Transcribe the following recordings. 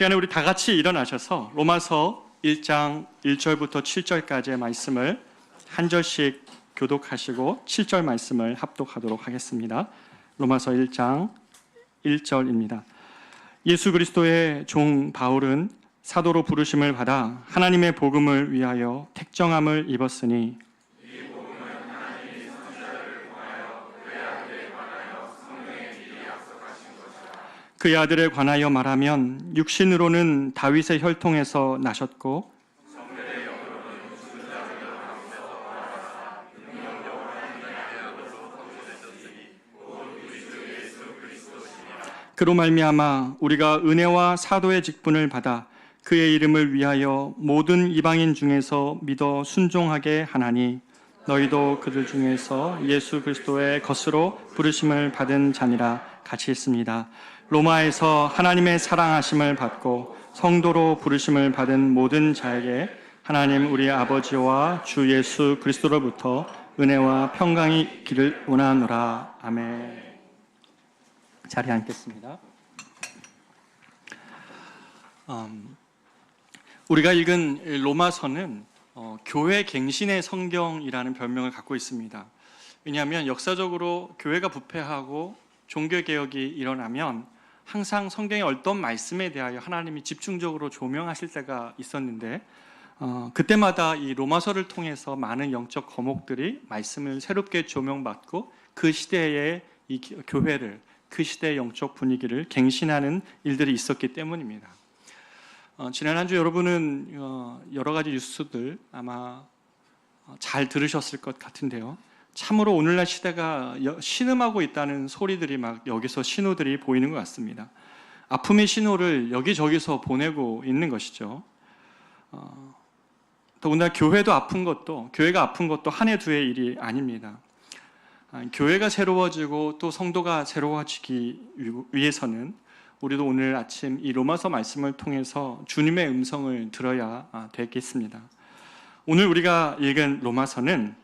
시간에 우리 다 같이 일어나셔서 로마서 1장 1절부터 7절까지의 말씀을 한 절씩 교독하시고 7절 말씀을 합독하도록 하겠습니다. 로마서 1장 1절입니다. 예수 그리스도의 종 바울은 사도로 부르심을 받아 하나님의 복음을 위하여 택정함을 입었으니 그의 아들에 관하여 말하면 육신으로는 다윗의 혈통에서 나셨고 그로 말미암아 우리가 은혜와 사도의 직분을 받아 그의 이름을 위하여 모든 이방인 중에서 믿어 순종하게 하나니 너희도 그들 중에서 예수 그리스도의 것으로 부르심을 받은 자니라 같이 있습니다. 로마에서 하나님의 사랑하심을 받고 성도로 부르심을 받은 모든 자에게 하나님 우리 아버지와 주 예수 그리스도로부터 은혜와 평강이 있기를 원하노라. 아멘. 자리에 앉겠습니다. 우리가 읽은 로마서는 교회 갱신의 성경이라는 별명을 갖고 있습니다. 왜냐하면 역사적으로 교회가 부패하고 종교개혁이 일어나면 항상 성경의 어떤 말씀에 대하여 하나님이 집중적으로 조명하실 때가 있었는데 그때마다 이 로마서를 통해서 많은 영적 거목들이 말씀을 새롭게 조명받고 그 시대의 이 교회를, 그 시대의 영적 분위기를 갱신하는 일들이 있었기 때문입니다. 지난 한 주 여러분은 여러 가지 뉴스들 아마 잘 들으셨을 것 같은데요. 참으로 오늘날 시대가 신음하고 있다는 소리들이 막 여기서 신호들이 보이는 것 같습니다. 아픔의 신호를 여기저기서 보내고 있는 것이죠. 더군다나 교회가 아픈 것도 한 해 두 해 일이 아닙니다. 교회가 새로워지고 또 성도가 새로워지기 위해서는 우리도 오늘 아침 이 로마서 말씀을 통해서 주님의 음성을 들어야 되겠습니다. 오늘 우리가 읽은 로마서는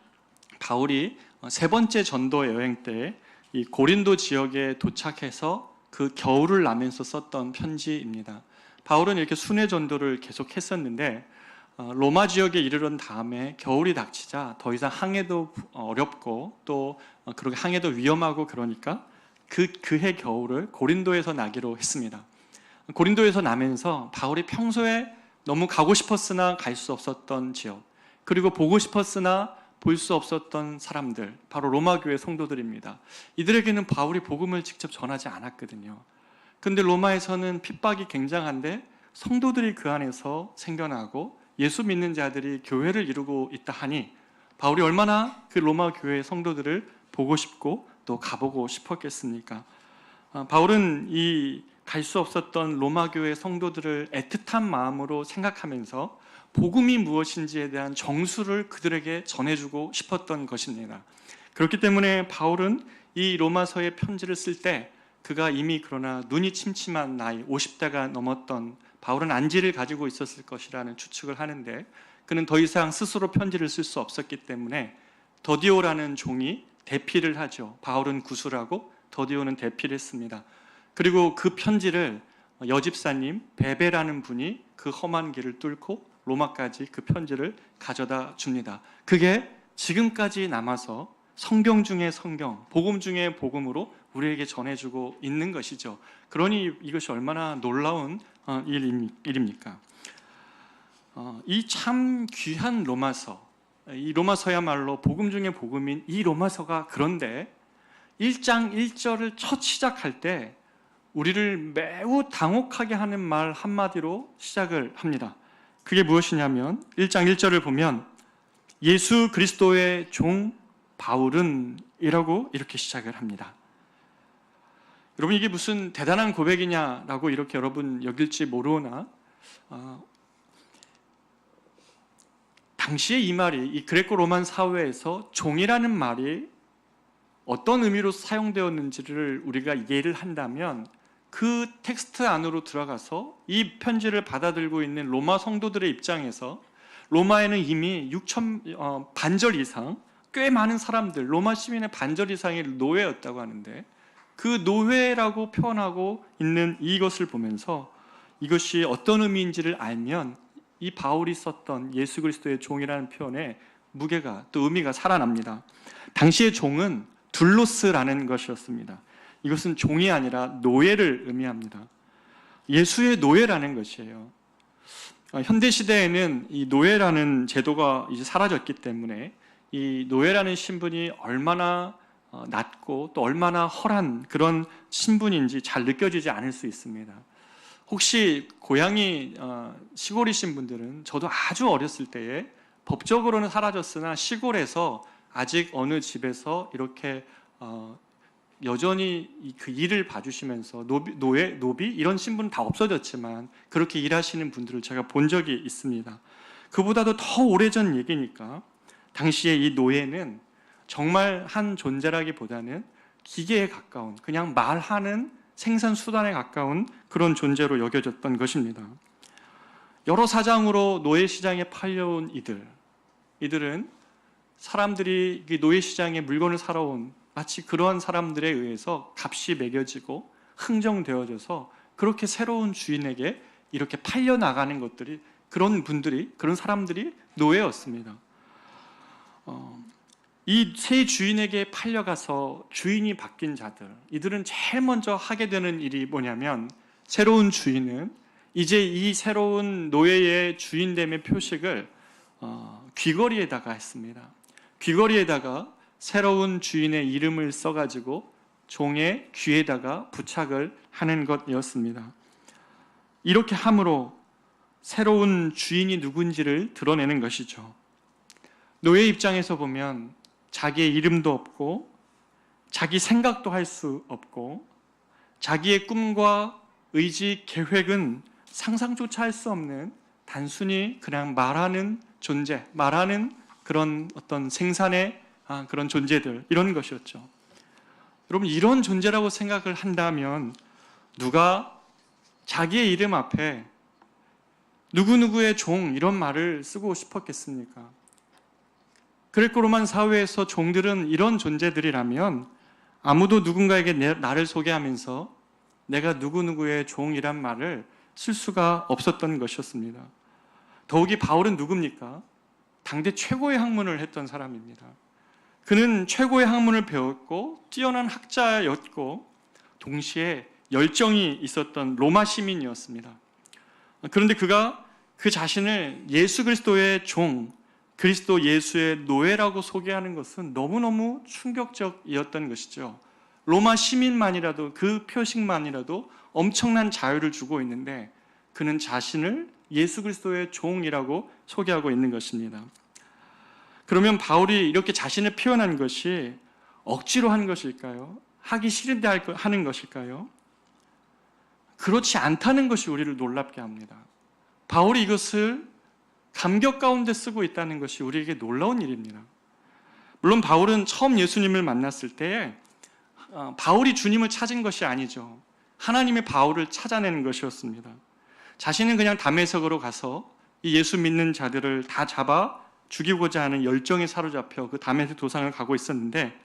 바울이 세 번째 전도 여행 때 이 고린도 지역에 도착해서 그 겨울을 나면서 썼던 편지입니다. 바울은 이렇게 순회 전도를 계속 했었는데 로마 지역에 이르른 다음에 겨울이 닥치자 더 이상 항해도 어렵고 또 그렇게 항해도 위험하고 그러니까 그해 겨울을 고린도에서 나기로 했습니다. 고린도에서 나면서 바울이 평소에 너무 가고 싶었으나 갈 수 없었던 지역, 그리고 보고 싶었으나 볼 수 없었던 사람들, 바로 로마 교회 성도들입니다. 이들에게는 바울이 복음을 직접 전하지 않았거든요. 그런데 로마에서는 핍박이 굉장한데 성도들이 그 안에서 생겨나고 예수 믿는 자들이 교회를 이루고 있다 하니 바울이 얼마나 그 로마 교회 성도들을 보고 싶고 또 가보고 싶었겠습니까? 바울은 이 갈 수 없었던 로마 교회 성도들을 애틋한 마음으로 생각하면서 복음이 무엇인지에 대한 정수를 그들에게 전해주고 싶었던 것입니다. 그렇기 때문에 바울은 이 로마서의 편지를 쓸 때 그가 이미 그러나 눈이 침침한 나이 50대가 넘었던 바울은 안지를 가지고 있었을 것이라는 추측을 하는데 그는 더 이상 스스로 편지를 쓸 수 없었기 때문에 더디오라는 종이 대피를 하죠. 바울은 구술하고 더디오는 대피를 했습니다. 그리고 그 편지를 여집사님 베베라는 분이 그 험한 길을 뚫고 로마까지 그 편지를 가져다 줍니다. 그게 지금까지 남아서 성경 중에 성경, 복음 중에 복음으로 우리에게 전해주고 있는 것이죠. 그러니 이것이 얼마나 놀라운 일입니까? 이 참 귀한 로마서, 이 로마서야말로 복음 중에 복음인 이 로마서가 그런데 1장 1절을 첫 시작할 때 우리를 매우 당혹하게 하는 말 한마디로 시작을 합니다. 그게 무엇이냐면 1장 1절을 보면 예수 그리스도의 종 바울은 이라고 이렇게 시작을 합니다. 여러분 이게 무슨 대단한 고백이냐라고 이렇게 여러분 여길지 모르나 당시에 이 말이 이 그레코 로만 사회에서 종이라는 말이 어떤 의미로 사용되었는지를 우리가 이해를 한다면 그 텍스트 안으로 들어가서 이 편지를 받아들고 있는 로마 성도들의 입장에서 로마에는 이미 6천 반절 이상 꽤 많은 사람들, 로마 시민의 반절 이상이 노예였다고 하는데 그 노예라고 표현하고 있는 이것을 보면서 이것이 어떤 의미인지를 알면 이 바울이 썼던 예수 그리스도의 종이라는 표현에 무게가 또 의미가 살아납니다. 당시의 종은 둘로스라는 것이었습니다. 이것은 종이 아니라 노예를 의미합니다. 예수의 노예라는 것이에요. 현대 시대에는 이 노예라는 제도가 이제 사라졌기 때문에 이 노예라는 신분이 얼마나 낮고 또 얼마나 헐한 그런 신분인지 잘 느껴지지 않을 수 있습니다. 혹시 고향이 시골이신 분들은 저도 아주 어렸을 때에 법적으로는 사라졌으나 시골에서 아직 어느 집에서 이렇게 여전히 그 일을 봐주시면서 노비 이런 신분 다 없어졌지만 그렇게 일하시는 분들을 제가 본 적이 있습니다. 그보다도 더 오래전 얘기니까 당시에 이 노예는 정말 한 존재라기보다는 기계에 가까운 그냥 말하는 생산 수단에 가까운 그런 존재로 여겨졌던 것입니다. 여러 사정으로 노예 시장에 팔려온 이들은 사람들이 노예 시장에 물건을 사러 온 마치 그러한 사람들에 의해서 값이 매겨지고 흥정되어져서 그렇게 새로운 주인에게 이렇게 팔려 나가는 것들이 그런 사람들이 노예였습니다. 이 새 주인에게 팔려가서 주인이 바뀐 자들, 이들은 제일 먼저 하게 되는 일이 뭐냐면 새로운 주인은 이제 이 새로운 노예의 주인됨의 표식을 귀걸이에다가 했습니다. 귀걸이에다가 새로운 주인의 이름을 써가지고 종의 귀에다가 부착을 하는 것이었습니다. 이렇게 함으로 새로운 주인이 누군지를 드러내는 것이죠. 노예 입장에서 보면 자기의 이름도 없고 자기 생각도 할 수 없고 자기의 꿈과 의지, 계획은 상상조차 할 수 없는 단순히 그냥 말하는 존재, 말하는 그런 어떤 생산의 그런 존재들, 이런 것이었죠. 여러분, 이런 존재라고 생각을 한다면 누가 자기의 이름 앞에 누구누구의 종 이런 말을 쓰고 싶었겠습니까? 그레코 로만 사회에서 종들은 이런 존재들이라면 아무도 누군가에게 나를 소개하면서 내가 누구누구의 종이란 말을 쓸 수가 없었던 것이었습니다. 더욱이 바울은 누굽니까? 당대 최고의 학문을 했던 사람입니다. 그는 최고의 학문을 배웠고 뛰어난 학자였고 동시에 열정이 있었던 로마 시민이었습니다. 그런데 그가 그 자신을 예수 그리스도의 종, 그리스도 예수의 노예라고 소개하는 것은 너무너무 충격적이었던 것이죠. 로마 시민만이라도 그 표식만이라도 엄청난 자유를 주고 있는데 그는 자신을 예수 그리스도의 종이라고 소개하고 있는 것입니다. 그러면 바울이 이렇게 자신을 표현한 것이 억지로 한 것일까요? 하기 싫은데 하는 것일까요? 그렇지 않다는 것이 우리를 놀랍게 합니다. 바울이 이것을 감격 가운데 쓰고 있다는 것이 우리에게 놀라운 일입니다. 물론 바울은 처음 예수님을 만났을 때 바울이 주님을 찾은 것이 아니죠. 하나님의 바울을 찾아내는 것이었습니다. 자신은 그냥 다메섹으로 가서 이 예수 믿는 자들을 다 잡아 죽이고자 하는 열정에 사로잡혀 그 다메섹 도상을 가고 있었는데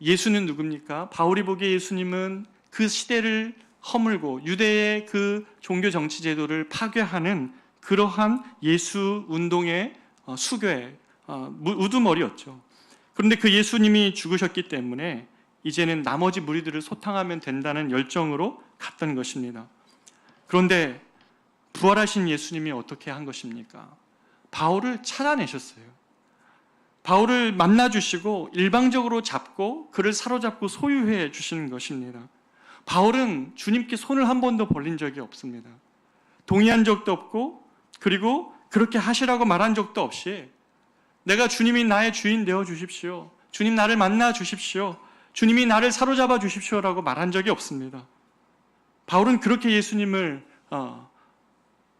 예수는 누굽니까? 바울이 보기에 예수님은 그 시대를 허물고 유대의 그 종교 정치 제도를 파괴하는 그러한 예수 운동의 수괴, 우두머리였죠. 그런데 그 예수님이 죽으셨기 때문에 이제는 나머지 무리들을 소탕하면 된다는 열정으로 갔던 것입니다. 그런데 부활하신 예수님이 어떻게 한 것입니까? 바울을 찾아내셨어요. 바울을 만나주시고 일방적으로 잡고 그를 사로잡고 소유해 주시는 것입니다. 바울은 주님께 손을 한 번도 벌린 적이 없습니다. 동의한 적도 없고 그리고 그렇게 하시라고 말한 적도 없이 내가 주님이 나의 주인 되어 주십시오. 주님 나를 만나 주십시오. 주님이 나를 사로잡아 주십시오라고 말한 적이 없습니다. 바울은 그렇게 예수님을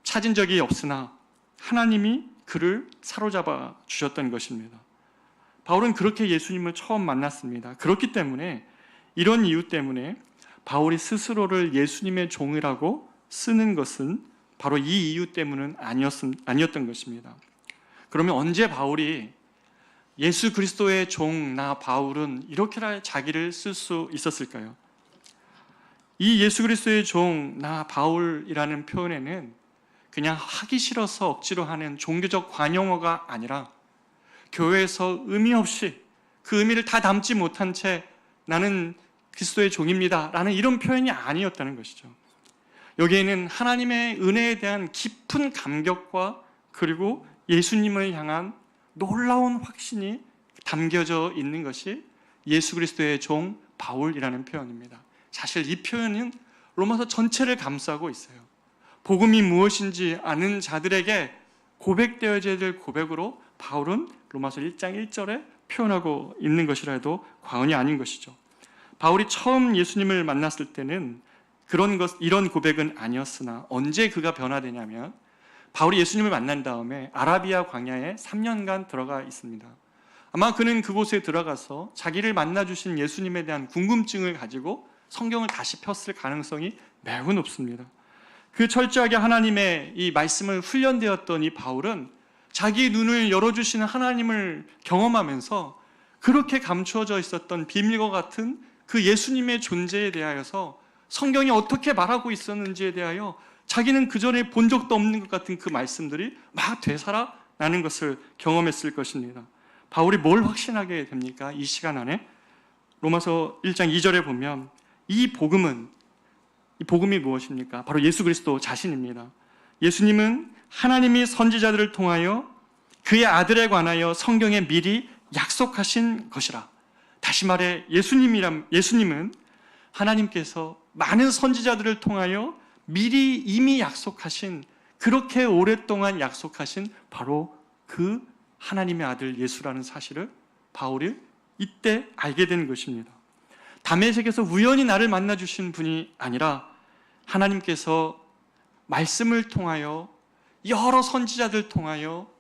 찾은 적이 없으나 하나님이 그를 사로잡아 주셨던 것입니다. 바울은 그렇게 예수님을 처음 만났습니다. 그렇기 때문에 이런 이유 때문에 바울이 스스로를 예수님의 종이라고 쓰는 것은 바로 이 이유 때문은 아니었던 것입니다. 그러면 언제 바울이 예수 그리스도의 종 나 바울은 이렇게 자기를 쓸 수 있었을까요? 이 예수 그리스도의 종, 나 바울이라는 표현에는 그냥 하기 싫어서 억지로 하는 종교적 관용어가 아니라 교회에서 의미 없이 그 의미를 다 담지 못한 채 나는 그리스도의 종입니다 라는 이런 표현이 아니었다는 것이죠. 여기에는 하나님의 은혜에 대한 깊은 감격과 그리고 예수님을 향한 놀라운 확신이 담겨져 있는 것이 예수 그리스도의 종 바울이라는 표현입니다. 사실 이 표현은 로마서 전체를 감싸고 있어요. 복음이 무엇인지 아는 자들에게 고백되어져야 될 고백으로 바울은 로마서 1장 1절에 표현하고 있는 것이라 해도 과언이 아닌 것이죠. 바울이 처음 예수님을 만났을 때는 이런 고백은 아니었으나 언제 그가 변화되냐면 바울이 예수님을 만난 다음에 아라비아 광야에 3년간 들어가 있습니다. 아마 그는 그곳에 들어가서 자기를 만나주신 예수님에 대한 궁금증을 가지고 성경을 다시 폈을 가능성이 매우 높습니다. 그 철저하게 하나님의 이 말씀을 훈련되었던 이 바울은 자기 눈을 열어주시는 하나님을 경험하면서 그렇게 감추어져 있었던 비밀과 같은 그 예수님의 존재에 대하여서 성경이 어떻게 말하고 있었는지에 대하여 자기는 그전에 본 적도 없는 것 같은 그 말씀들이 막 되살아나는 것을 경험했을 것입니다. 바울이 뭘 확신하게 됩니까? 이 시간 안에 로마서 1장 2절에 보면 이 복음이 무엇입니까? 바로 예수 그리스도 자신입니다. 예수님은 하나님이 선지자들을 통하여 그의 아들에 관하여 성경에 미리 약속하신 것이라. 다시 말해 예수님은 하나님께서 많은 선지자들을 통하여 미리 이미 약속하신, 그렇게 오랫동안 약속하신 바로 그 하나님의 아들 예수라는 사실을 바울이 이때 알게 된 것입니다. 다메섹에서 우연히 나를 만나주신 분이 아니라 하나님께서 말씀을 통하여 여러 선지자들 통하여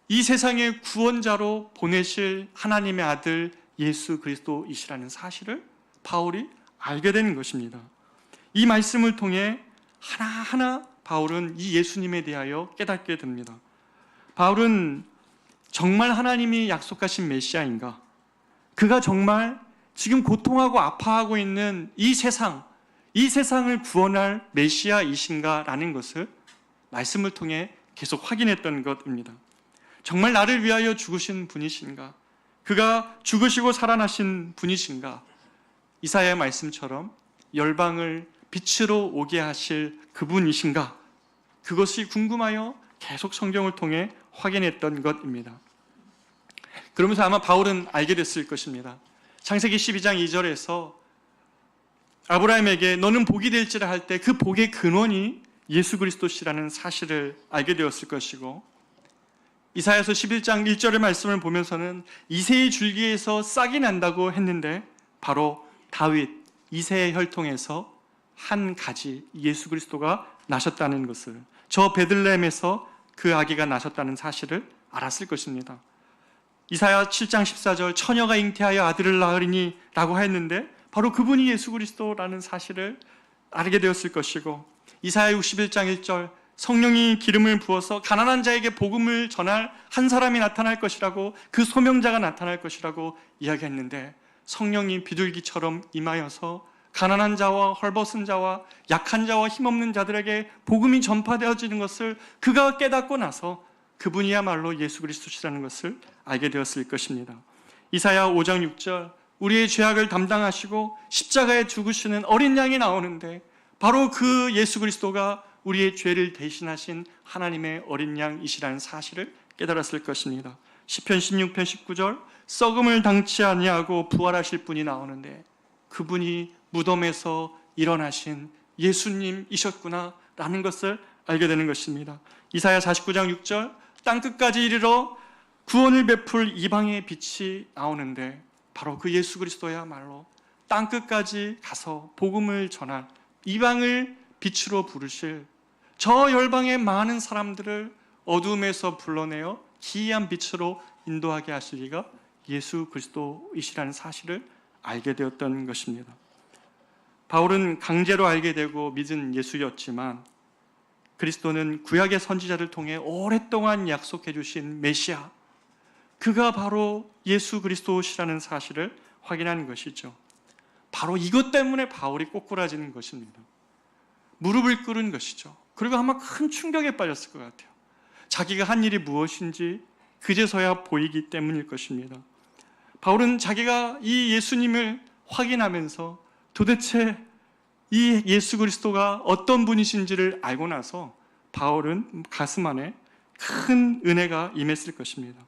이 세상의 구원자로 보내실 하나님의 아들 예수 그리스도이시라는 사실을 바울이 알게 되는 것입니다. 이 말씀을 통해 하나하나 바울은 이 예수님에 대하여 깨닫게 됩니다. 바울은 정말 하나님이 약속하신 메시아인가? 그가 정말 지금 고통하고 아파하고 있는 이 세상을 구원할 메시아이신가? 라는 것을 말씀을 통해 계속 확인했던 것입니다. 정말 나를 위하여 죽으신 분이신가? 그가 죽으시고 살아나신 분이신가? 이사야의 말씀처럼 열방을 빛으로 오게 하실 그분이신가? 그것이 궁금하여 계속 성경을 통해 확인했던 것입니다. 그러면서 아마 바울은 알게 됐을 것입니다. 창세기 12장 2절에서 아브라함에게 너는 복이 될지라 할 때 그 복의 근원이 예수 그리스도시라는 사실을 알게 되었을 것이고, 이사야서 11장 1절의 말씀을 보면서는 이새의 줄기에서 싹이 난다고 했는데 바로 다윗 이새의 혈통에서 한 가지 예수 그리스도가 나셨다는 것을, 저 베들레헴에서 그 아기가 나셨다는 사실을 알았을 것입니다. 이사야 7장 14절 처녀가 잉태하여 아들을 낳으리니 라고 했는데 바로 그분이 예수 그리스도라는 사실을 알게 되었을 것이고, 이사야 61장 1절 성령이 기름을 부어서 가난한 자에게 복음을 전할 한 사람이 나타날 것이라고, 그 소명자가 나타날 것이라고 이야기했는데 성령이 비둘기처럼 임하여서 가난한 자와 헐벗은 자와 약한 자와 힘없는 자들에게 복음이 전파되어지는 것을 그가 깨닫고 나서 그분이야말로 예수 그리스도시라는 것을 알게 되었을 것입니다. 이사야 5장 6절 우리의 죄악을 담당하시고 십자가에 죽으시는 어린 양이 나오는데 바로 그 예수 그리스도가 우리의 죄를 대신하신 하나님의 어린 양이시라는 사실을 깨달았을 것입니다. 시편 16편 19절 썩음을 당치 아니하고 부활하실 분이 나오는데 그분이 무덤에서 일어나신 예수님이셨구나 라는 것을 알게 되는 것입니다. 이사야 49장 6절 땅끝까지 이르러 구원을 베풀 이방의 빛이 나오는데 바로 그 예수 그리스도야말로 땅끝까지 가서 복음을 전할, 이방을 빛으로 부르실, 저 열방의 많은 사람들을 어둠에서 불러내어 기이한 빛으로 인도하게 하실 이가 예수 그리스도이시라는 사실을 알게 되었던 것입니다. 바울은 강제로 알게 되고 믿은 예수였지만 그리스도는 구약의 선지자를 통해 오랫동안 약속해 주신 메시아, 그가 바로 예수 그리스도시라는 사실을 확인하는 것이죠. 바로 이것 때문에 바울이 꼬꾸라지는 것입니다. 무릎을 꿇은 것이죠. 그리고 아마 큰 충격에 빠졌을 것 같아요. 자기가 한 일이 무엇인지 그제서야 보이기 때문일 것입니다. 바울은 자기가 이 예수님을 확인하면서 도대체 이 예수 그리스도가 어떤 분이신지를 알고 나서 바울은 가슴 안에 큰 은혜가 임했을 것입니다.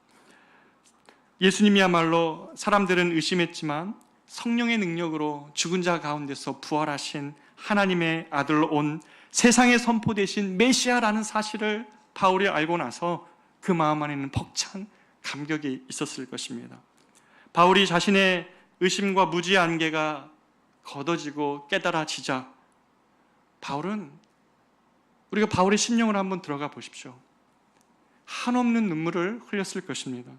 예수님이야말로 사람들은 의심했지만 성령의 능력으로 죽은 자 가운데서 부활하신 하나님의 아들로 온 세상에 선포되신 메시아라는 사실을 바울이 알고 나서 그 마음 안에는 벅찬 감격이 있었을 것입니다. 바울이 자신의 의심과 무지의 안개가 걷어지고 깨달아지자 우리가 바울의 심령을 한번 들어가 보십시오. 한없는 눈물을 흘렸을 것입니다.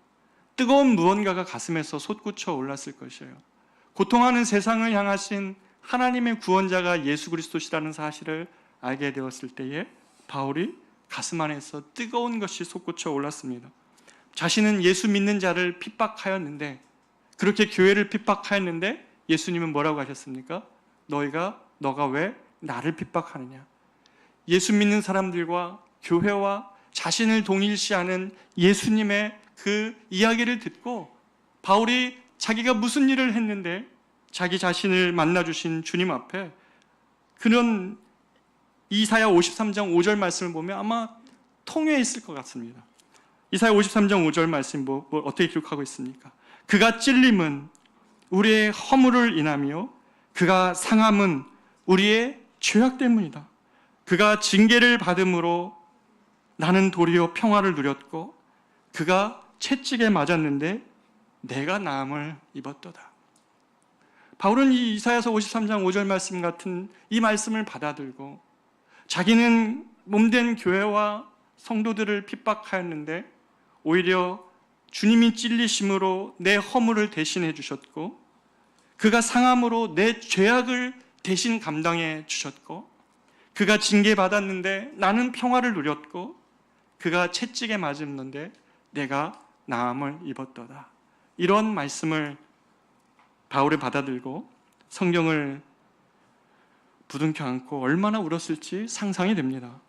뜨거운 무언가가 가슴에서 솟구쳐 올랐을 것이에요. 고통하는 세상을 향하신 하나님의 구원자가 예수 그리스도시라는 사실을 알게 되었을 때에 바울이 가슴 안에서 뜨거운 것이 솟구쳐 올랐습니다. 자신은 예수 믿는 자를 핍박하였는데, 그렇게 교회를 핍박하였는데 예수님은 뭐라고 하셨습니까? 너가 왜 나를 핍박하느냐? 예수 믿는 사람들과 교회와 자신을 동일시하는 예수님의 그 이야기를 듣고 바울이 자기가 무슨 일을 했는데 자기 자신을 만나주신 주님 앞에 그런 이사야 53장 5절 말씀을 보면 아마 통회했을 것 같습니다. 이사야 53장 5절 말씀 어떻게 기록하고 있습니까? 그가 찔림은 우리의 허물을 인하며 그가 상함은 우리의 죄악 때문이다. 그가 징계를 받음으로 나는 도리어 평화를 누렸고 그가 채찍에 맞았는데 내가 나음을 입었도다. 바울은 이 이사야서 53장 5절 말씀 같은 이 말씀을 받아들고 자기는 몸된 교회와 성도들을 핍박하였는데 오히려 주님이 찔리심으로 내 허물을 대신해 주셨고 그가 상함으로 내 죄악을 대신 감당해 주셨고 그가 징계받았는데 나는 평화를 누렸고 그가 채찍에 맞았는데 내가 나음을 입었도다. 이런 말씀을 바울이 받아들고 성경을 부둥켜 안고 얼마나 울었을지 상상이 됩니다.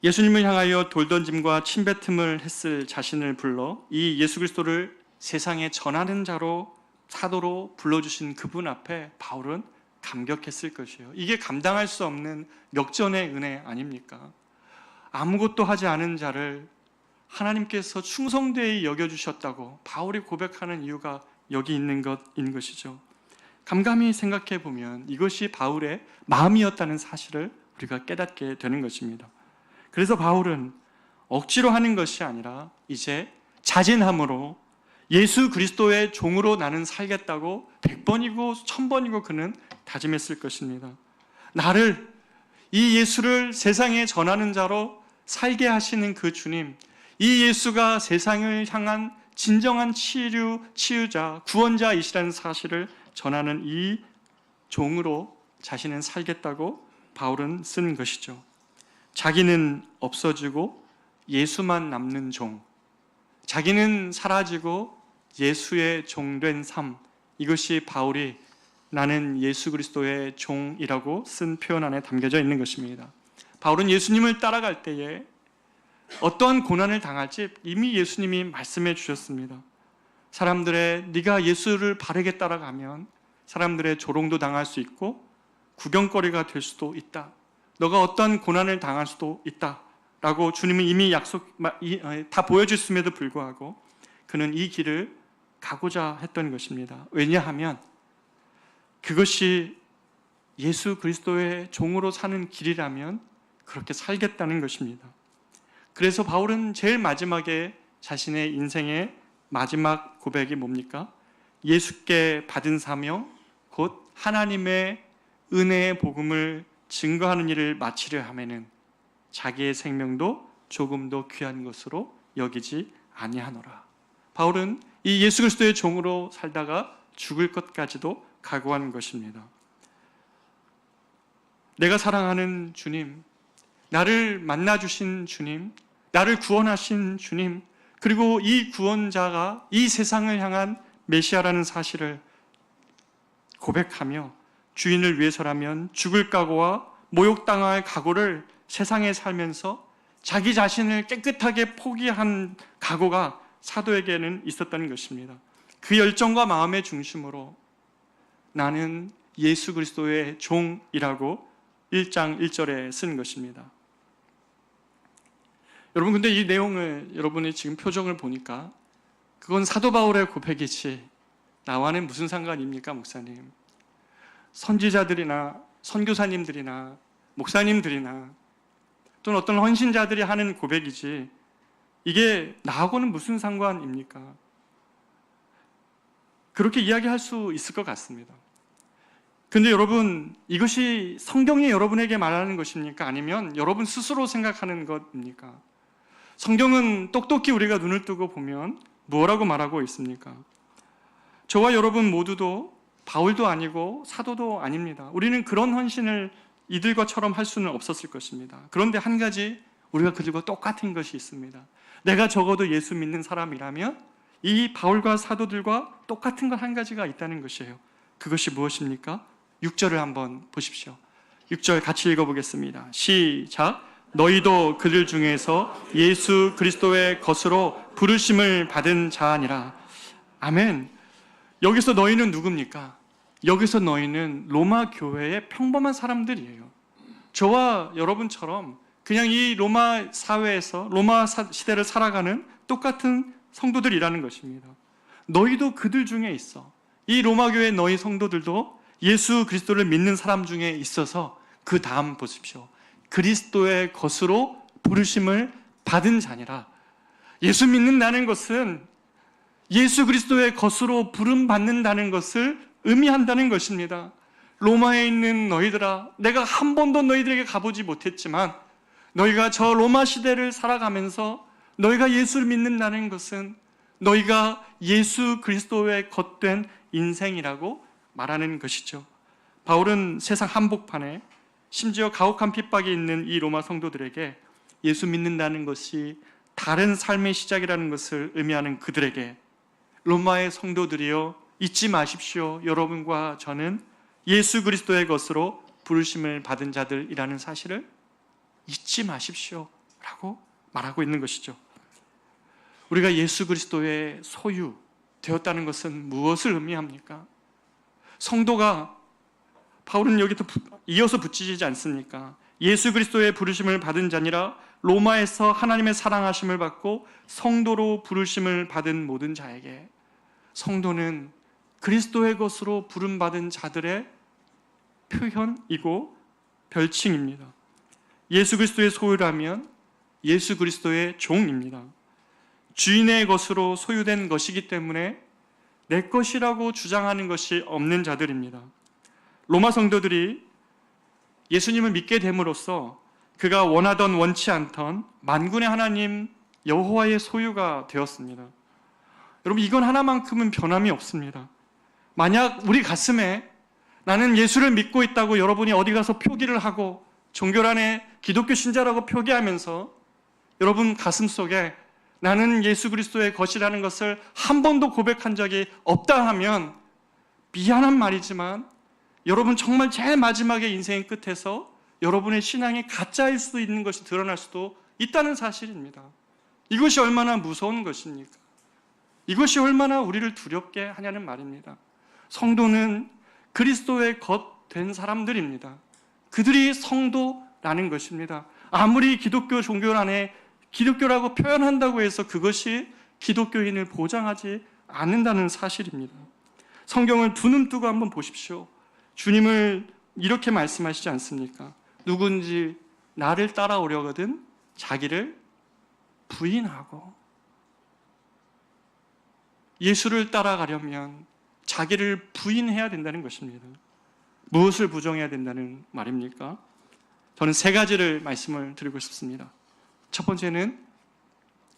예수님을 향하여 돌던짐과 침뱉음을 했을 자신을 불러 이 예수 그리스도를 세상에 전하는 자로 사도로 불러주신 그분 앞에 바울은 감격했을 것이에요. 이게 감당할 수 없는 역전의 은혜 아닙니까? 아무것도 하지 않은 자를 하나님께서 충성되이 여겨주셨다고 바울이 고백하는 이유가 여기 있는 것이죠. 감감히 생각해 보면 이것이 바울의 마음이었다는 사실을 우리가 깨닫게 되는 것입니다. 그래서 바울은 억지로 하는 것이 아니라 이제 자진함으로 예수 그리스도의 종으로 나는 살겠다고 100번이고 1000번이고 그는 다짐했을 것입니다. 나를 이 예수를 세상에 전하는 자로 살게 하시는 그 주님, 이 예수가 세상을 향한 진정한 치유자, 구원자이시라는 사실을 전하는 이 종으로 자신은 살겠다고 바울은 쓴 것이죠. 자기는 없어지고 예수만 남는 종, 자기는 사라지고 예수의 종된 삶, 이것이 바울이 나는 예수 그리스도의 종이라고 쓴 표현 안에 담겨져 있는 것입니다. 바울은 예수님을 따라갈 때에 어떠한 고난을 당할지 이미 예수님이 말씀해 주셨습니다. 네가 예수를 바르게 따라가면 사람들의 조롱도 당할 수 있고 구경거리가 될 수도 있다. 너가 어떠한 고난을 당할 수도 있다. 라고 주님은 이미 다 보여줬음에도 불구하고 그는 이 길을 가고자 했던 것입니다. 왜냐하면 그것이 예수 그리스도의 종으로 사는 길이라면 그렇게 살겠다는 것입니다. 그래서 바울은 제일 마지막에 자신의 인생의 마지막 고백이 뭡니까? 예수께 받은 사명, 곧 하나님의 은혜의 복음을 증거하는 일을 마치려 하면은 자기의 생명도 조금도 귀한 것으로 여기지 아니하노라. 바울은 이 예수 그리스도의 종으로 살다가 죽을 것까지도 각오하는 것입니다. 내가 사랑하는 주님, 나를 만나주신 주님, 나를 구원하신 주님, 그리고 이 구원자가 이 세상을 향한 메시아라는 사실을 고백하며 주인을 위해서라면 죽을 각오와 모욕당할 각오를 세상에 살면서 자기 자신을 깨끗하게 포기한 각오가 사도에게는 있었다는 것입니다. 그 열정과 마음의 중심으로 나는 예수 그리스도의 종이라고 1장 1절에 쓴 것입니다. 여러분, 근데 이 내용을 여러분이 지금 표정을 보니까 그건 사도 바울의 고백이지 나와는 무슨 상관입니까, 목사님? 선지자들이나 선교사님들이나 목사님들이나 또는 어떤 헌신자들이 하는 고백이지 이게 나하고는 무슨 상관입니까? 그렇게 이야기할 수 있을 것 같습니다. 근데 여러분, 이것이 성경이 여러분에게 말하는 것입니까? 아니면 여러분 스스로 생각하는 것입니까? 성경은 똑똑히 우리가 눈을 뜨고 보면 뭐라고 말하고 있습니까? 저와 여러분 모두도 바울도 아니고 사도도 아닙니다. 우리는 그런 헌신을 이들과처럼 할 수는 없었을 것입니다. 그런데 한 가지 우리가 그들과 똑같은 것이 있습니다. 내가 적어도 예수 믿는 사람이라면 이 바울과 사도들과 똑같은 것 한 가지가 있다는 것이에요. 그것이 무엇입니까? 6절을 한번 보십시오. 6절 같이 읽어보겠습니다. 시작. 너희도 그들 중에서 예수 그리스도의 것으로 부르심을 받은 자아니라. 아멘. 여기서 너희는 누굽니까? 여기서 너희는 로마 교회의 평범한 사람들이에요. 저와 여러분처럼 그냥 이 로마 사회에서 로마 시대를 살아가는 똑같은 성도들이라는 것입니다. 너희도 그들 중에 있어. 이 로마 교회 너희 성도들도 예수 그리스도를 믿는 사람 중에 있어서 그 다음 보십시오. 그리스도의 것으로 부르심을 받은 자니라. 예수 믿는다는 것은 예수 그리스도의 것으로 부름받는다는 것을 의미한다는 것입니다. 로마에 있는 너희들아, 내가 한 번도 너희들에게 가보지 못했지만 너희가 저 로마 시대를 살아가면서 너희가 예수를 믿는다는 것은 너희가 예수 그리스도의 겉된 인생이라고 말하는 것이죠. 바울은 세상 한복판에 심지어 가혹한 핍박이 있는 이 로마 성도들에게 예수 믿는다는 것이 다른 삶의 시작이라는 것을 의미하는 그들에게 로마의 성도들이여 잊지 마십시오. 여러분과 저는 예수 그리스도의 것으로 부르심을 받은 자들이라는 사실을 잊지 마십시오 라고 말하고 있는 것이죠. 우리가 예수 그리스도의 소유 되었다는 것은 무엇을 의미합니까? 성도가 바울은 여기도 이어서 붙이지 않습니까? 예수 그리스도의 부르심을 받은 자니라 로마에서 하나님의 사랑하심을 받고 성도로 부르심을 받은 모든 자에게 성도는 그리스도의 것으로 부름받은 자들의 표현이고 별칭입니다. 예수 그리스도의 소유라면 예수 그리스도의 종입니다. 주인의 것으로 소유된 것이기 때문에 내 것이라고 주장하는 것이 없는 자들입니다. 로마 성도들이 예수님을 믿게 됨으로써 그가 원하던 원치 않던 만군의 하나님 여호와의 소유가 되었습니다. 여러분, 이건 하나만큼은 변함이 없습니다. 만약 우리 가슴에 나는 예수를 믿고 있다고 여러분이 어디 가서 표기를 하고 종교란에 기독교 신자라고 표기하면서 여러분 가슴 속에 나는 예수 그리스도의 것이라는 것을 한 번도 고백한 적이 없다 하면 미안한 말이지만 여러분 정말 제일 마지막에 인생의 끝에서 여러분의 신앙이 가짜일 수도 있는 것이 드러날 수도 있다는 사실입니다. 이것이 얼마나 무서운 것입니까? 이것이 얼마나 우리를 두렵게 하냐는 말입니다. 성도는 그리스도의 것 된 사람들입니다. 그들이 성도라는 것입니다. 아무리 기독교 종교 안에 기독교라고 표현한다고 해서 그것이 기독교인을 보장하지 않는다는 사실입니다. 성경을 두 눈 뜨고 한번 보십시오. 주님을 이렇게 말씀하시지 않습니까? 누군지 나를 따라오려거든 자기를 부인하고. 예수를 따라가려면 자기를 부인해야 된다는 것입니다. 무엇을 부정해야 된다는 말입니까? 저는 세 가지를 말씀을 드리고 싶습니다. 첫 번째는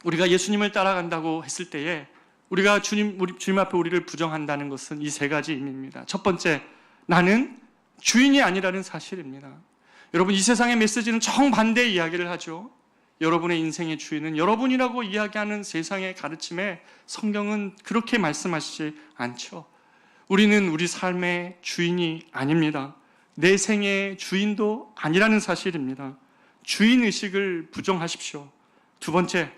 우리가 예수님을 따라간다고 했을 때에 우리가 주님 앞에 우리를 부정한다는 것은 이 세 가지 의미입니다. 첫 번째, 나는 주인이 아니라는 사실입니다. 여러분, 이 세상의 메시지는 정반대의 이야기를 하죠. 여러분의 인생의 주인은 여러분이라고 이야기하는 세상의 가르침에 성경은 그렇게 말씀하시지 않죠. 우리는 우리 삶의 주인이 아닙니다. 내 생의 주인도 아니라는 사실입니다. 주인의식을 부정하십시오. 두 번째,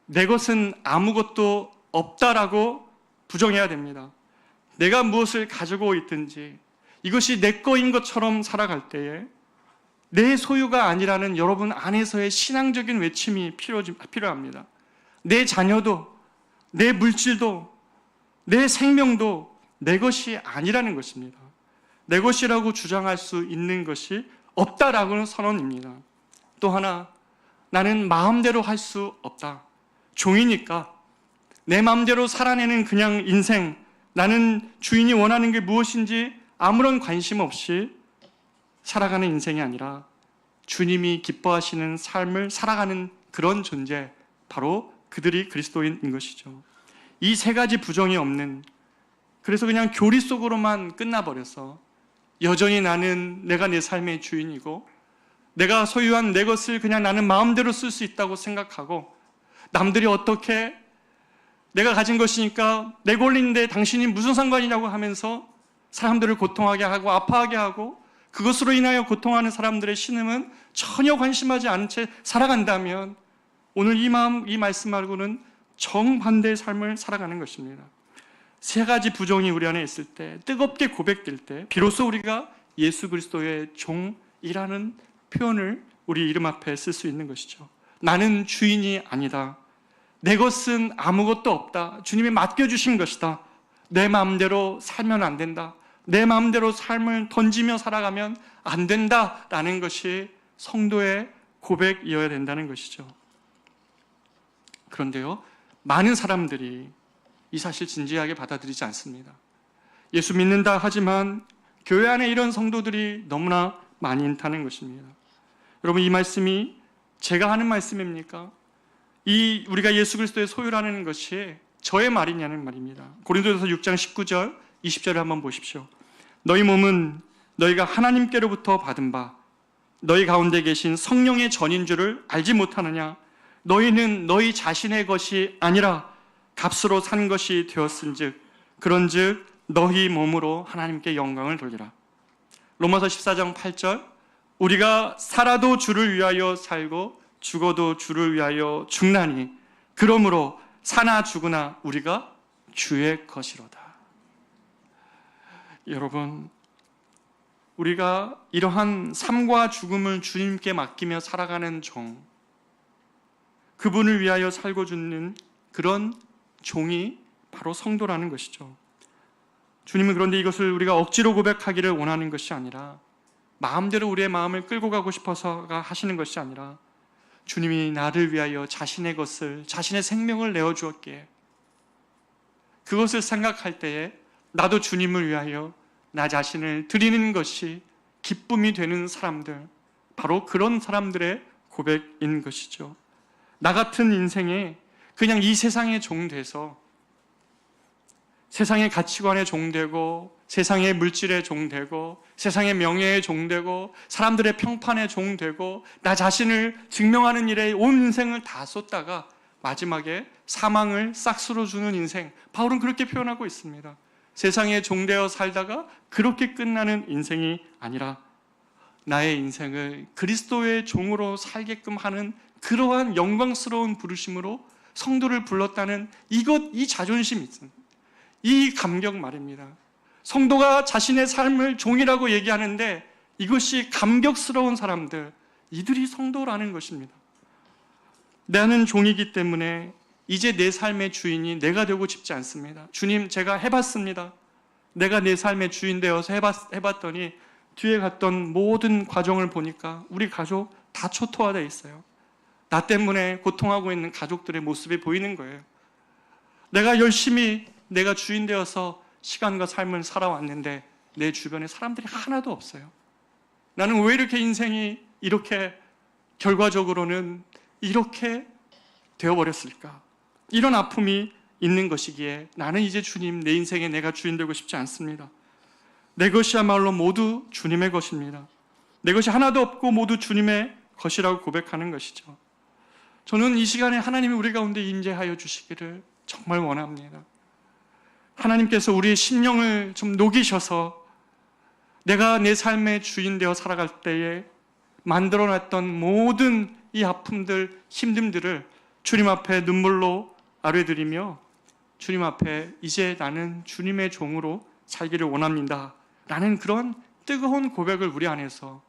내 것은 아무것도 없다라고 부정해야 됩니다. 내가 무엇을 가지고 있든지 이것이 내 거인 것처럼 살아갈 때에 내 소유가 아니라는 여러분 안에서의 신앙적인 외침이 필요합니다. 내 자녀도, 내 물질도, 내 생명도 내 것이 아니라는 것입니다. 내 것이라고 주장할 수 있는 것이 없다라고는 선언입니다. 또 하나, 나는 마음대로 할 수 없다. 종이니까 내 마음대로 살아내는 그냥 인생, 나는 주인이 원하는 게 무엇인지 아무런 관심 없이 살아가는 인생이 아니라 주님이 기뻐하시는 삶을 살아가는 그런 존재, 바로 그들이 그리스도인인 것이죠. 이 세 가지 부정이 없는, 그래서 그냥 교리 속으로만 끝나버려서 여전히 나는 내가 내 삶의 주인이고 내가 소유한 내 것을 그냥 나는 마음대로 쓸 수 있다고 생각하고 남들이 어떻게 내가 가진 것이니까 내 권리인데 당신이 무슨 상관이냐고 하면서 사람들을 고통하게 하고 아파하게 하고 그것으로 인하여 고통하는 사람들의 신음은 전혀 관심하지 않은 채 살아간다면 오늘 이 말씀 말고는 정반대의 삶을 살아가는 것입니다. 세 가지 부정이 우리 안에 있을 때, 뜨겁게 고백될 때 비로소 우리가 예수 그리스도의 종이라는 표현을 우리 이름 앞에 쓸 수 있는 것이죠. 나는 주인이 아니다. 내 것은 아무것도 없다. 주님이 맡겨주신 것이다. 내 마음대로 살면 안 된다. 내 마음대로 삶을 던지며 살아가면 안 된다라는 것이 성도의 고백이어야 된다는 것이죠. 그런데요, 많은 사람들이 이 사실 진지하게 받아들이지 않습니다. 예수 믿는다 하지만 교회 안에 이런 성도들이 너무나 많이 있다는 것입니다. 여러분, 이 말씀이 제가 하는 말씀입니까? 우리가 예수 그리스도의 소유라는 것이 저의 말이냐는 말입니다. 고린도전서 6장 19절 20절을 한번 보십시오. 너희 몸은 너희가 하나님께로부터 받은 바 너희 가운데 계신 성령의 전인 줄을 알지 못하느냐? 너희는 너희 자신의 것이 아니라 값으로 산 것이 되었은즉 그런즉 너희 몸으로 하나님께 영광을 돌리라. 로마서 14장 8절 우리가 살아도 주를 위하여 살고 죽어도 주를 위하여 죽나니 그러므로 사나 죽으나 우리가 주의 것이로다. 여러분, 우리가 이러한 삶과 죽음을 주님께 맡기며 살아가는 종, 그분을 위하여 살고 죽는 그런 종이 바로 성도라는 것이죠. 주님은 그런데 이것을 우리가 억지로 고백하기를 원하는 것이 아니라 마음대로 우리의 마음을 끌고 가고 싶어서가 하시는 것이 아니라 주님이 나를 위하여 자신의 것을, 자신의 생명을 내어주었기에 그것을 생각할 때에 나도 주님을 위하여 나 자신을 드리는 것이 기쁨이 되는 사람들, 바로 그런 사람들의 고백인 것이죠. 나 같은 인생에 그냥 이 세상의 종 돼서 세상의 가치관의 종 되고 세상의 물질의 종 되고 세상의 명예의 종 되고 사람들의 평판의 종 되고 나 자신을 증명하는 일에 온 인생을 다 쏟다가 마지막에 사망을 싹쓸어 주는 인생, 바울은 그렇게 표현하고 있습니다. 세상에 종되어 살다가 그렇게 끝나는 인생이 아니라 나의 인생을 그리스도의 종으로 살게끔 하는 그러한 영광스러운 부르심으로 성도를 불렀다는 이 자존심 있습니다. 이 감격 말입니다. 성도가 자신의 삶을 종이라고 얘기하는데 이것이 감격스러운 사람들, 이들이 성도라는 것입니다. 나는 종이기 때문에 이제 내 삶의 주인이 내가 되고 싶지 않습니다. 주님, 제가 해봤습니다. 내가 내 삶의 주인 되어서 해봤더니 뒤에 갔던 모든 과정을 보니까 우리 가족 다 초토화되어 있어요. 나 때문에 고통하고 있는 가족들의 모습이 보이는 거예요. 내가 열심히 내가 주인 되어서 시간과 삶을 살아왔는데 내 주변에 사람들이 하나도 없어요. 나는 왜 이렇게 인생이 이렇게 결과적으로는 이렇게 되어버렸을까? 이런 아픔이 있는 것이기에 나는 이제 주님, 내 인생에 내가 주인 되고 싶지 않습니다. 내 것이야말로 모두 주님의 것입니다. 내 것이 하나도 없고 모두 주님의 것이라고 고백하는 것이죠. 저는 이 시간에 하나님이 우리 가운데 임재하여 주시기를 정말 원합니다. 하나님께서 우리의 심령을 좀 녹이셔서 내가 내 삶의 주인 되어 살아갈 때에 만들어놨던 모든 이 아픔들, 힘듦들을 주님 앞에 눈물로 아뢰드리며 주님 앞에 이제 나는 주님의 종으로 살기를 원합니다 라는 그런 뜨거운 고백을 우리 안에서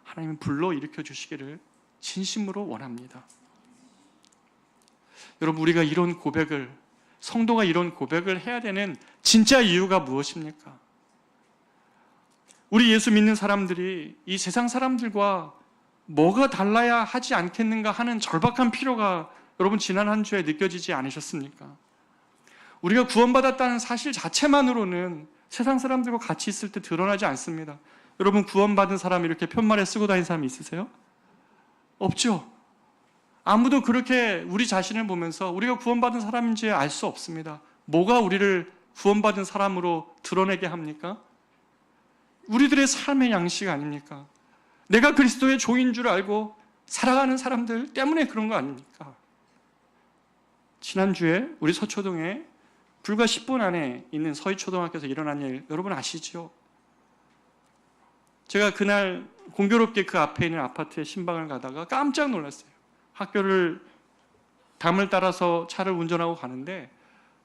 하나님은 불러일으켜 주시기를 진심으로 원합니다. 여러분, 우리가 이런 고백을, 성도가 이런 고백을 해야 되는 진짜 이유가 무엇입니까? 우리 예수 믿는 사람들이 이 세상 사람들과 뭐가 달라야 하지 않겠는가 하는 절박한 필요가 여러분 지난 한 주에 느껴지지 않으셨습니까? 우리가 구원받았다는 사실 자체만으로는 세상 사람들과 같이 있을 때 드러나지 않습니다. 여러분, 구원받은 사람 이렇게 편말에 쓰고 다니는 사람 있으세요? 없죠. 아무도 그렇게 우리 자신을 보면서 우리가 구원받은 사람인지 알 수 없습니다. 뭐가 우리를 구원받은 사람으로 드러내게 합니까? 우리들의 삶의 양식 아닙니까? 내가 그리스도의 종인 줄 알고 살아가는 사람들 때문에 그런 거 아닙니까? 지난주에 우리 서초동에 불과 10분 안에 있는 서희초등학교에서 일어난 일 여러분 아시죠? 제가 그날 공교롭게 그 앞에 있는 아파트에 신방을 가다가 깜짝 놀랐어요. 학교를 담을 따라서 차를 운전하고 가는데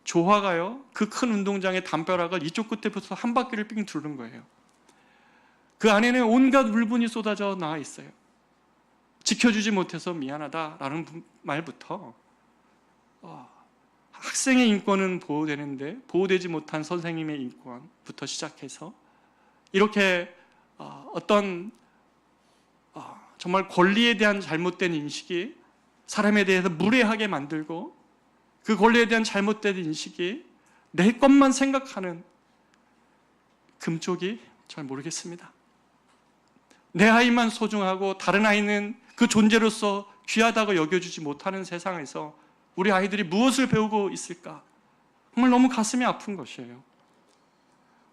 조화가요, 그 큰 운동장의 담벼락을 이쪽 끝에부터 한 바퀴를 삥 두른 거예요. 그 안에는 온갖 물분이 쏟아져 나와 있어요. 지켜주지 못해서 미안하다라는 말부터 학생의 인권은 보호되는데 보호되지 못한 선생님의 인권부터 시작해서 이렇게 어떤 정말 권리에 대한 잘못된 인식이 사람에 대해서 무례하게 만들고 그 권리에 대한 잘못된 인식이 내 것만 생각하는 금쪽이 잘 모르겠습니다. 내 아이만 소중하고 다른 아이는 그 존재로서 귀하다고 여겨주지 못하는 세상에서 우리 아이들이 무엇을 배우고 있을까? 정말 너무 가슴이 아픈 것이에요.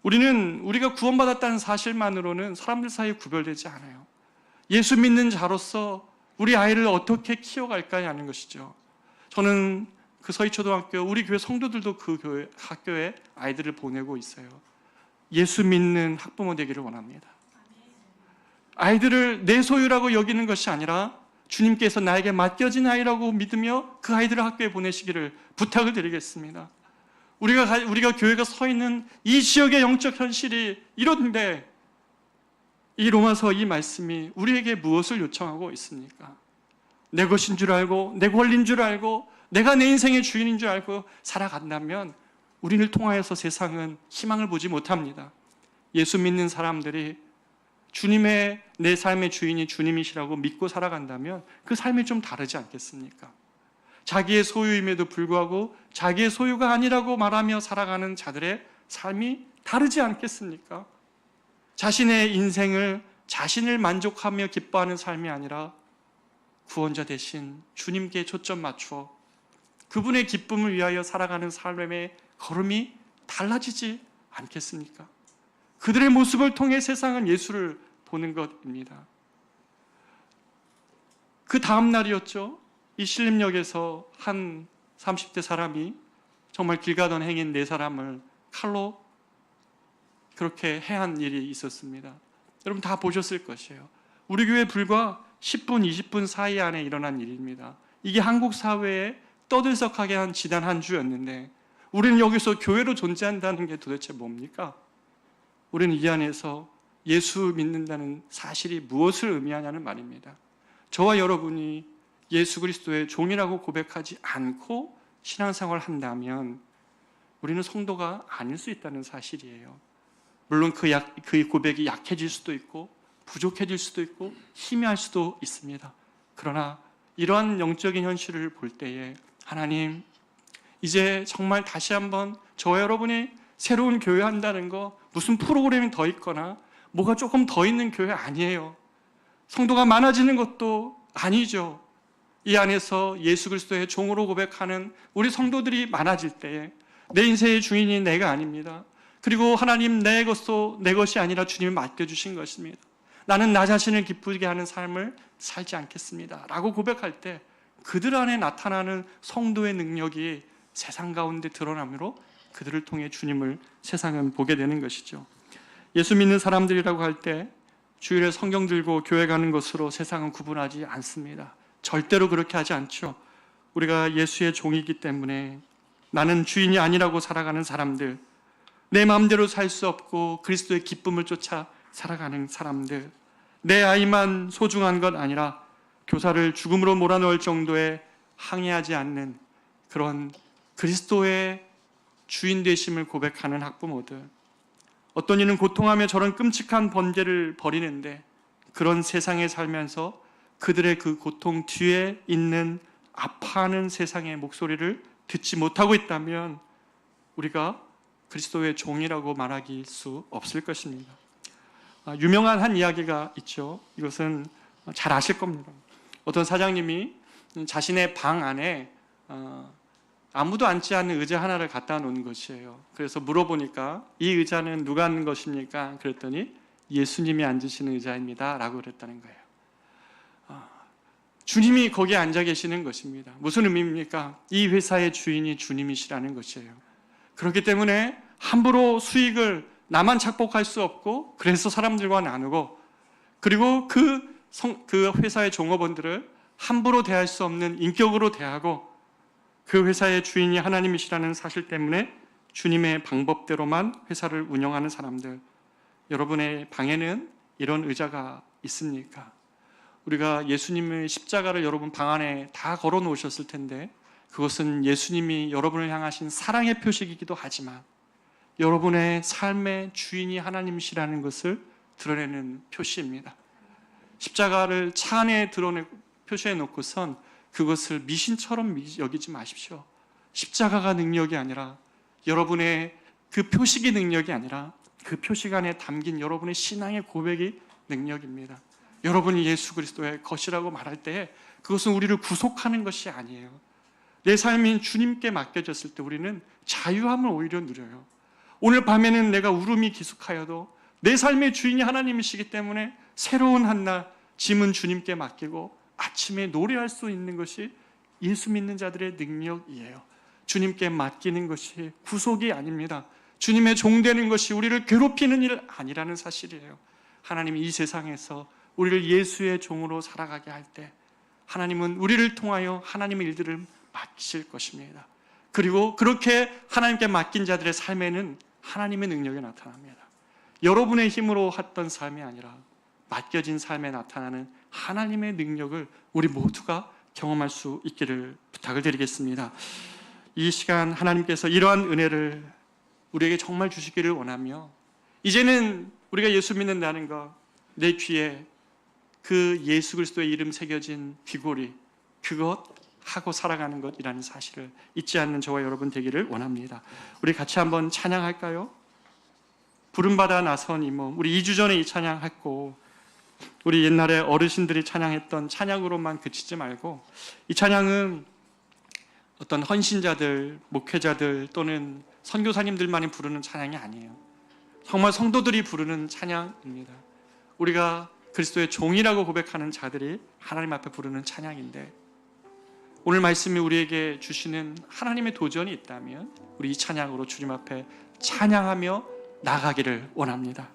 우리가 구원받았다는 사실만으로는 사람들 사이에 구별되지 않아요. 예수 믿는 자로서 우리 아이를 어떻게 키워갈까 하는 것이죠. 저는 그 서희초등학교, 우리 교회 성도들도 그 학교에 아이들을 보내고 있어요. 예수 믿는 학부모 되기를 원합니다. 아이들을 내 소유라고 여기는 것이 아니라 주님께서 나에게 맡겨진 아이라고 믿으며 그 아이들을 학교에 보내시기를 부탁을 드리겠습니다. 우리가 교회가 서 있는 이 지역의 영적 현실이 이런데 이 로마서 이 말씀이 우리에게 무엇을 요청하고 있습니까? 내 것인 줄 알고 내 권리인 줄 알고 내가 내 인생의 주인인 줄 알고 살아간다면 우리를 통하여서 세상은 희망을 보지 못합니다. 예수 믿는 사람들이 주님의 내 삶의 주인이 주님이시라고 믿고 살아간다면 그 삶이 좀 다르지 않겠습니까? 자기의 소유임에도 불구하고 자기의 소유가 아니라고 말하며 살아가는 자들의 삶이 다르지 않겠습니까? 자신의 인생을 자신을 만족하며 기뻐하는 삶이 아니라 구원자 대신 주님께 초점 맞추어 그분의 기쁨을 위하여 살아가는 삶의 걸음이 달라지지 않겠습니까? 그들의 모습을 통해 세상은 예수를 보는 것입니다. 그 다음 날이었죠. 이 신림역에서 한 30대 사람이 정말 길 가던 행인 4사람을 칼로 그렇게 해한 일이 있었습니다. 여러분 다 보셨을 것이에요. 우리 교회 불과 10분, 20분 사이 안에 일어난 일입니다. 이게 한국 사회에 떠들썩하게 한 지난 한 주였는데 우리는 여기서 교회로 존재한다는 게 도대체 뭡니까? 우리는 이 안에서 예수 믿는다는 사실이 무엇을 의미하냐는 말입니다. 저와 여러분이 예수 그리스도의 종이라고 고백하지 않고 신앙생활을 한다면 우리는 성도가 아닐 수 있다는 사실이에요. 물론 그 고백이 약해질 수도 있고 부족해질 수도 있고 희미할 수도 있습니다. 그러나 이러한 영적인 현실을 볼 때에 하나님, 이제 정말 다시 한번 저와 여러분이 새로운 교회 한다는 거 무슨 프로그램이 더 있거나 뭐가 조금 더 있는 교회 아니에요. 성도가 많아지는 것도 아니죠. 이 안에서 예수 그리스도의 종으로 고백하는 우리 성도들이 많아질 때에 내 인생의 주인이 내가 아닙니다. 그리고 하나님 내 것이 아니라 주님이 맡겨주신 것입니다. 나는 나 자신을 기쁘게 하는 삶을 살지 않겠습니다 라고 고백할 때 그들 안에 나타나는 성도의 능력이 세상 가운데 드러나므로 그들을 통해 주님을 세상은 보게 되는 것이죠. 예수 믿는 사람들이라고 할 때 주일에 성경 들고 교회 가는 것으로 세상은 구분하지 않습니다. 절대로 그렇게 하지 않죠. 우리가 예수의 종이기 때문에 나는 주인이 아니라고 살아가는 사람들, 내 마음대로 살 수 없고 그리스도의 기쁨을 쫓아 살아가는 사람들, 내 아이만 소중한 것 아니라 교사를 죽음으로 몰아넣을 정도의 항의하지 않는 그런 그리스도의 주인 되심을 고백하는 학부모들, 어떤 이는 고통하며 저런 끔찍한 번제를 벌이는데 그런 세상에 살면서 그들의 그 고통 뒤에 있는 아파하는 세상의 목소리를 듣지 못하고 있다면 우리가 그리스도의 종이라고 말하기 수 없을 것입니다. 유명한 한 이야기가 있죠. 이것은 잘 아실 겁니다. 어떤 사장님이 자신의 방 안에 아무도 앉지 않는 의자 하나를 갖다 놓은 것이에요. 그래서 물어보니까 이 의자는 누가 앉는 것입니까? 그랬더니 예수님이 앉으시는 의자입니다 라고 그랬다는 거예요. 주님이 거기에 앉아 계시는 것입니다. 무슨 의미입니까? 이 회사의 주인이 주님이시라는 것이에요. 그렇기 때문에 함부로 수익을 나만 착복할 수 없고 그래서 사람들과 나누고, 그리고 그 회사의 종업원들을 함부로 대할 수 없는 인격으로 대하고, 그 회사의 주인이 하나님이시라는 사실 때문에 주님의 방법대로만 회사를 운영하는 사람들, 여러분의 방에는 이런 의자가 있습니까? 우리가 예수님의 십자가를 여러분 방 안에 다 걸어 놓으셨을 텐데 그것은 예수님이 여러분을 향하신 사랑의 표식이기도 하지만 여러분의 삶의 주인이 하나님이시라는 것을 드러내는 표시입니다. 십자가를 차 안에 표시해 놓고선 그것을 미신처럼 여기지 마십시오. 십자가가 능력이 아니라 여러분의 그 표식이 능력이 아니라 그 표식 안에 담긴 여러분의 신앙의 고백이 능력입니다. 여러분이 예수 그리스도의 것이라고 말할 때 그것은 우리를 구속하는 것이 아니에요. 내 삶이 주님께 맡겨졌을 때 우리는 자유함을 오히려 누려요. 오늘 밤에는 내가 울음이 기숙하여도 내 삶의 주인이 하나님이시기 때문에 새로운 한날 짐은 주님께 맡기고 아침에 노래할 수 있는 것이 예수 믿는 자들의 능력이에요. 주님께 맡기는 것이 구속이 아닙니다. 주님의 종되는 것이 우리를 괴롭히는 일 아니라는 사실이에요. 하나님이 이 세상에서 우리를 예수의 종으로 살아가게 할 때 하나님은 우리를 통하여 하나님의 일들을 맡기실 것입니다. 그리고 그렇게 하나님께 맡긴 자들의 삶에는 하나님의 능력이 나타납니다. 여러분의 힘으로 했던 삶이 아니라 맡겨진 삶에 나타나는 하나님의 능력을 우리 모두가 경험할 수 있기를 부탁을 드리겠습니다. 이 시간 하나님께서 이러한 은혜를 우리에게 정말 주시기를 원하며, 이제는 우리가 예수 믿는다는 것, 내 귀에 그 예수 그리스도의 이름 새겨진 귀고리, 그것 하고 살아가는 것이라는 사실을 잊지 않는 저와 여러분 되기를 원합니다. 우리 같이 한번 찬양할까요? 부름받아 나선 이 몸. 우리 2주 전에 이 찬양했고 우리 옛날에 어르신들이 찬양했던 찬양으로만 그치지 말고, 이 찬양은 어떤 헌신자들, 목회자들 또는 선교사님들만이 부르는 찬양이 아니에요. 정말 성도들이 부르는 찬양입니다. 우리가 그리스도의 종이라고 고백하는 자들이 하나님 앞에 부르는 찬양인데, 오늘 말씀이 우리에게 주시는 하나님의 도전이 있다면 우리 이 찬양으로 주님 앞에 찬양하며 나가기를 원합니다.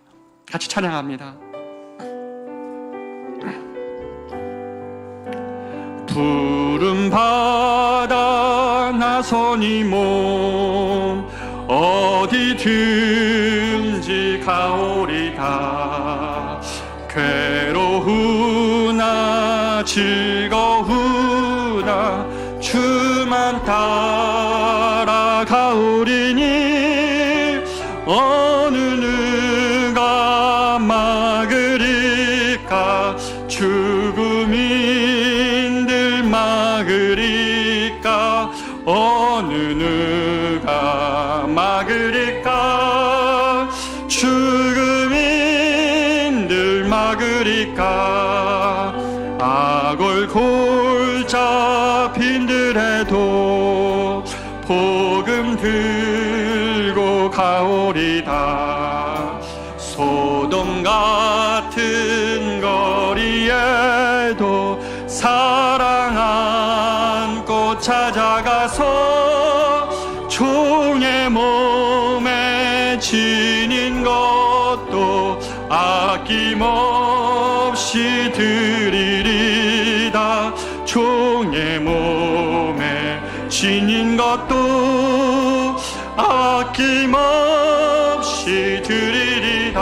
같이 찬양합니다. 부름받아 나선 이 몸 어디든지 가오리다. 괴로우나 즐거우나 주만 따라가오리니 어느 누가 막으리까. 죽음인들 막으리까. 어느 누가 막으리까. 죽음인들 막으리까. 악을 골잡힌들에도 복음 들고 가오리다. 소돔 같은 거리에도 사랑 안고 찾아가서 종의 몸 없이 드리리다. 종의 몸에 지닌 것도 아낌없이 드리리다.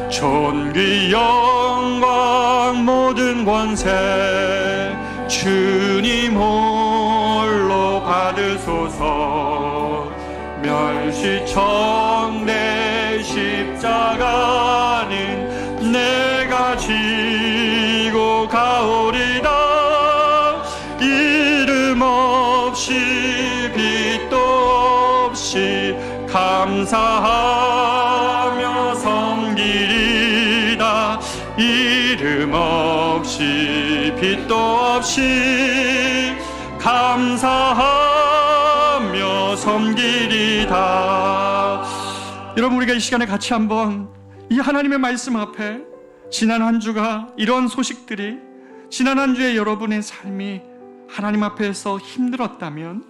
존귀 영광 모든 권세 주님 홀로 받으소서. 멸시청대 십자가는 내가 지고 가오리다. 이름 없이 빛도 없이 감사하며 섬기리다. 이름 없이 빛도 없이 감사하며 섬기리다. 여러분, 우리가 이 시간에 같이 한번 이 하나님의 말씀 앞에 지난 한 주가 이런 소식들이, 지난 한 주에 여러분의 삶이 하나님 앞에서 힘들었다면,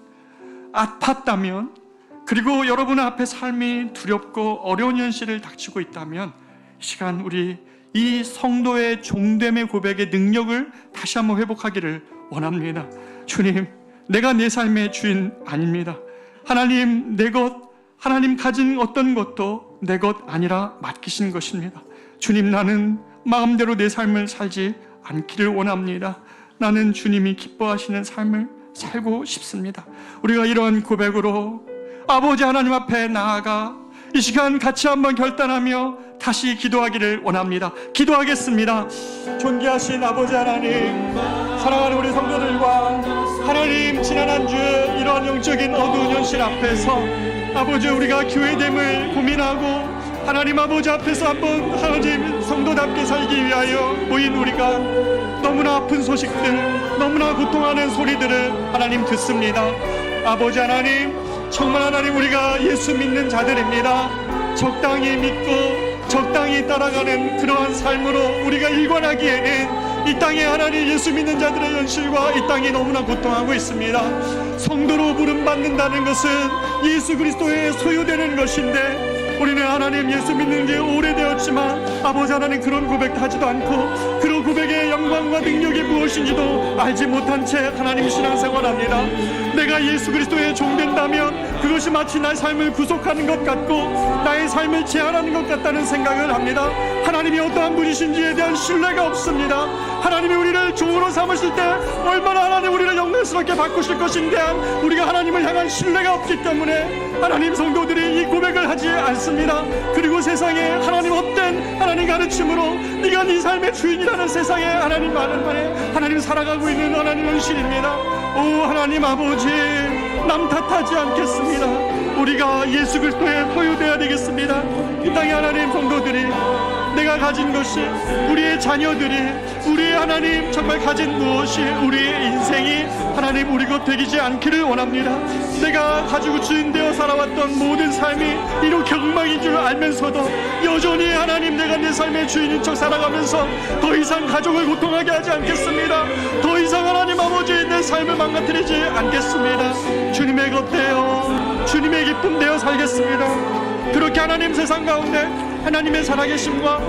아팠다면, 그리고 여러분 앞에 삶이 두렵고 어려운 현실을 닥치고 있다면, 이 시간 우리 이 성도의 종됨의 고백의 능력을 다시 한번 회복하기를 원합니다. 주님, 내가 내 삶의 주인 아닙니다. 하나님, 내 것, 하나님 가진 어떤 것도 내 것 아니라 맡기신 것입니다. 주님, 나는 마음대로 내 삶을 살지 않기를 원합니다. 나는 주님이 기뻐하시는 삶을 살고 싶습니다. 우리가 이런 고백으로 아버지 하나님 앞에 나아가 이 시간 같이 한번 결단하며 다시 기도하기를 원합니다. 기도하겠습니다. 존귀하신 아버지 하나님, 사랑하는 우리 성도들과 하나님, 지난 한 주 이러한 영적인 어두운 현실 앞에서 아버지, 우리가 교회됨을 고민하고 하나님 아버지 앞에서 한번 하나님 성도답게 살기 위하여 모인 우리가 너무나 아픈 소식들, 너무나 고통하는 소리들을 하나님 듣습니다. 아버지 하나님, 정말 하나님, 우리가 예수 믿는 자들입니다. 적당히 믿고 적당히 따라가는 그러한 삶으로 우리가 일관하기에는 이 땅에 하나님 예수 믿는 자들의 현실과 이 땅이 너무나 고통하고 있습니다. 성도로 부름받는다는 것은 예수 그리스도의 소유되는 것인데, 우리는 하나님 예수 믿는 게 오래되었지만 아버지 하나님 그런 고백도 하지도 않고 그런 고백의 영광과 능력이 무엇인지도 알지 못한 채 하나님 신앙생활합니다. 내가 예수 그리스도의 종된다면 그것이 마치 나의 삶을 구속하는 것 같고 나의 삶을 제한하는 것 같다는 생각을 합니다. 하나님이 어떠한 분이신지에 대한 신뢰가 없습니다. 하나님이 우리를 종으로 삼으실 때 얼마나 하나님 우리를 영광스럽게 바꾸실 것인데 우리가 하나님을 향한 신뢰가 없기 때문에 하나님 성도들이 이 고백을 하지 않습니다. 그리고 세상에 하나님 헛된 하나님 가르침으로 네가 네 삶의 주인이라는 세상에 하나님 많은 말에 하나님 살아가고 있는 하나님 현실입니다. 오 하나님 아버지, 남 탓하지 않겠습니다. 우리가 예수 그리스도의 소유되어야 되겠습니다. 이 땅에 하나님 성도들이 내가 가진 것이, 우리의 자녀들이, 우리의 하나님 정말 가진 무엇이, 우리의 인생이 하나님 우리 것 되지 않기를 원합니다. 내가 가지고 주인되어 살아왔던 모든 삶이 이렇게 엉망인 줄 알면서도 여전히 하나님 내가 내 삶의 주인인 척 살아가면서 더 이상 가족을 고통하게 하지 않겠습니다. 더 이상 하나님 아버지 내 삶을 망가뜨리지 않겠습니다. 주님의 것 되어 주님의 기쁨 되어 살겠습니다. 그렇게 하나님 세상 가운데 하나님의 살아계심과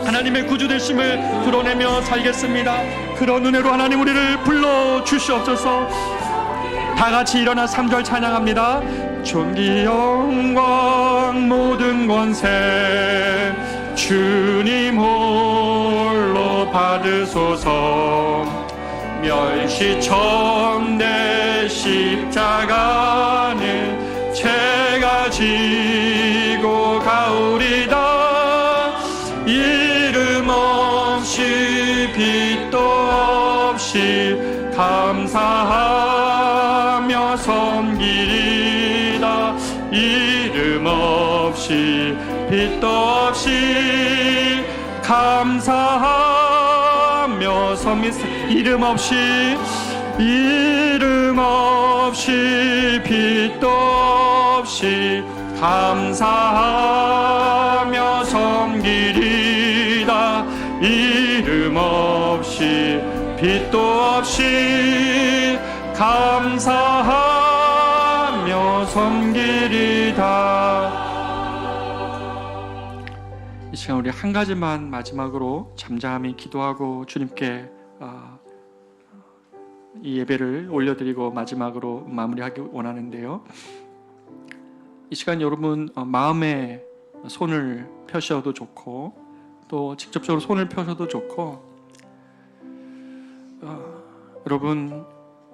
하나님의 구주되심을 드러내며 살겠습니다. 그런 은혜로 하나님 우리를 불러주시옵소서. 다같이 일어나 3절 찬양합니다. 존귀 영광 모든 권세 주님 홀로 받으소서. 멸시천대 십자가는 제가 지고 가오리다. 이름 없이 빛도 없이 감사하며 섬기리다. 이름 없이 빛도 없이 감사하며 섬기리다. 이름 없이 빛도 없이 감사하며 섬기리다. 이름 없이 빛도 없이 감사하며 섬기리다. 이 시간 시간 우리 한 가지만 마지막으로 잠잠히 기도하고 주님께 이 예배를 올려드리고 마지막으로 마무리하기 원하는데요. 이 시간 여러분 마음에 손을 펴셔도 좋고 또 직접적으로 손을 펴셔도 좋고 여러분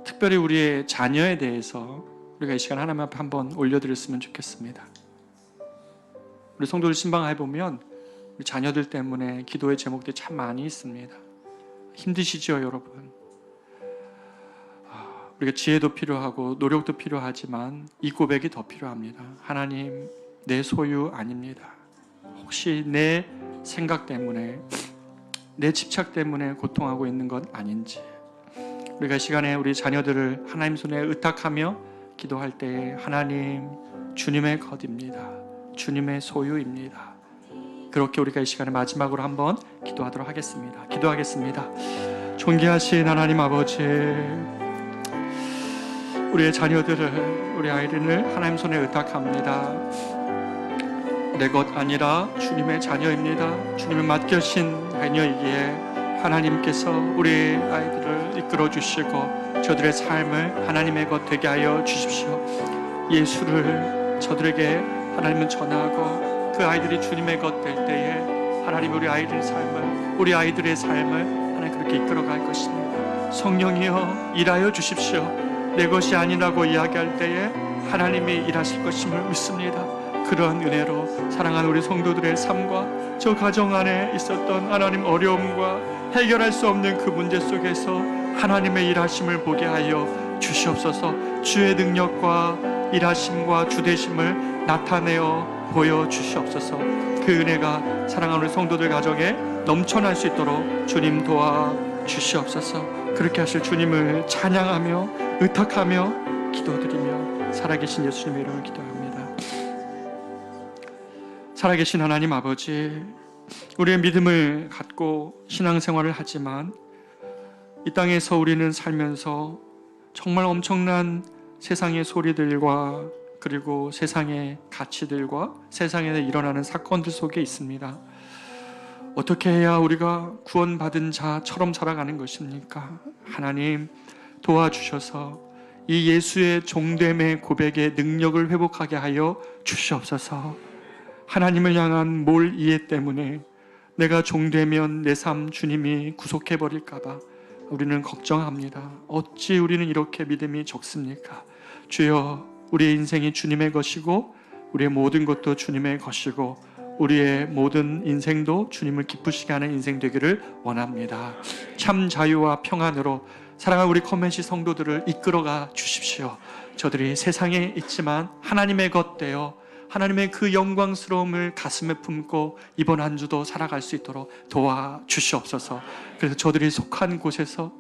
특별히 우리의 자녀에 대해서 우리가 이 시간 하나님 앞에 한번 올려드렸으면 좋겠습니다. 우리 성도들 신방해 보면 우리 자녀들 때문에 기도의 제목들이 참 많이 있습니다. 힘드시죠 여러분? 우리가 지혜도 필요하고 노력도 필요하지만 이 고백이 더 필요합니다. 하나님, 내 소유 아닙니다. 혹시 내 생각 때문에 내 집착 때문에 고통하고 있는 것 아닌지, 우리가 이 시간에 우리 자녀들을 하나님 손에 의탁하며 기도할 때에 하나님, 주님의 것입니다. 주님의 소유입니다. 그렇게 우리가 이 시간에 마지막으로 한번 기도하도록 하겠습니다. 기도하겠습니다. 존귀하신 하나님 아버지, 우리의 자녀들을, 우리 아이들을 하나님 손에 의탁합니다. 내 것 아니라 주님의 자녀입니다. 주님을 맡겨신 자녀이기에 하나님께서 우리 아이들을 이끌어 주시고 저들의 삶을 하나님의 것 되게 하여 주십시오. 예수를 저들에게 하나님은 전하고 그 아이들이 주님의 것 될 때에 하나님 우리 아이들의 삶을 하나님 그렇게 이끌어갈 것입니다. 성령이여 일하여 주십시오. 내 것이 아니라고 이야기할 때에 하나님이 일하실 것임을 믿습니다. 그런 은혜로 사랑하는 우리 성도들의 삶과 저 가정 안에 있었던 하나님 어려움과 해결할 수 없는 그 문제 속에서 하나님의 일하심을 보게 하여 주시옵소서. 주의 능력과 일하심과 주되심을 나타내어 보여주시옵소서. 그 은혜가 사랑하는 우리 성도들 가정에 넘쳐날 수 있도록 주님 도와주시옵소서. 그렇게 하실 주님을 찬양하며 의탁하며 기도드리며 살아계신 예수님의 이름을 기도합니다. 살아계신 하나님 아버지, 우리의 믿음을 갖고 신앙생활을 하지만 이 땅에서 우리는 살면서 정말 엄청난 세상의 소리들과 그리고 세상의 가치들과 세상에 일어나는 사건들 속에 있습니다. 어떻게 해야 우리가 구원받은 자처럼 살아가는 것입니까? 하나님 도와주셔서 이 예수의 종됨의 고백의 능력을 회복하게 하여 주시옵소서. 하나님을 향한 몰 이해 때문에 내가 종되면 내 삶 주님이 구속해버릴까봐 우리는 걱정합니다. 어찌 우리는 이렇게 믿음이 적습니까? 주여, 우리의 인생이 주님의 것이고 우리의 모든 것도 주님의 것이고 우리의 모든 인생도 주님을 기쁘시게 하는 인생 되기를 원합니다. 참 자유와 평안으로 사랑하는 우리 커맨시 성도들을 이끌어가 주십시오. 저들이 세상에 있지만 하나님의 것 되어 하나님의 그 영광스러움을 가슴에 품고 이번 한 주도 살아갈 수 있도록 도와주시옵소서. 그래서 저들이 속한 곳에서